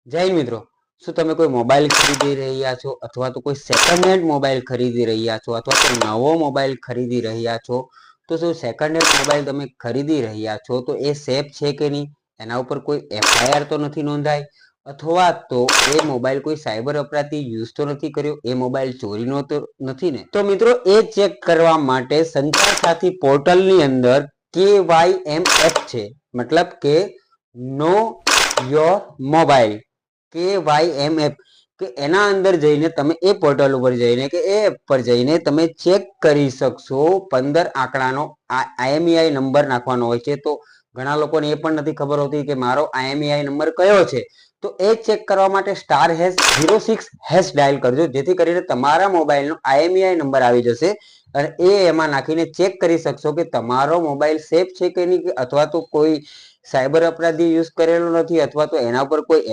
જય હિન્દ મિત્રો, શું તમે કોઈ મોબાઈલ ખરીદી રહ્યા છો અથવા તો કોઈ સેકન્ડ હેન્ડ મોબાઈલ ખરીદી રહ્યા છો અથવા તો નવો મોબાઈલ ખરીદી રહ્યા છો? તો શું સેકન્ડ હેન્ડ મોબાઈલ તમે ખરીદી રહ્યા છો તો એ સેફ છે કે નહીં? એના ઉપર કોઈ એફઆઈઆર તો નથી નોંધાઈ? અથવા તો એ મોબાઈલ કોઈ સાયબર અપરાધી યુઝ તો નથી કર્યો? એ મોબાઈલ ચોરીનો તો નથી ને? તો મિત્રો એ ચેક કરવા માટે સંચાર સાથી પોર્ટલની અંદર KYMF છે, મતલબ કે નો યોર મોબાઈલ, KYMF, કે એના અંદર જઈને તમે એ પોર્ટલ ઉપર જઈને કે એ એપ પર જઈને તમે ચેક કરી શકશો. 15 આંકડાનો IMEI નંબર નાખવાનો હોય છે. તો ઘણા લોકોને એ પણ નથી ખબર હોતી કે મારો IMEI નંબર કયો છે. તો એ ચેક કરવા માટે *#06# ડાયલ કરજો, જેથી કરીને તમારા મોબાઈલનો IMEI નંબર આવી જશે અને એમાં નાખીને ચેક કરી શકશો કે તમારો મોબાઈલ સેફ છે કે નહીં, અથવા તો કોઈ સાયબર અપરાધી યુઝ કરેલો નથી અથવા તો એના પર કોઈ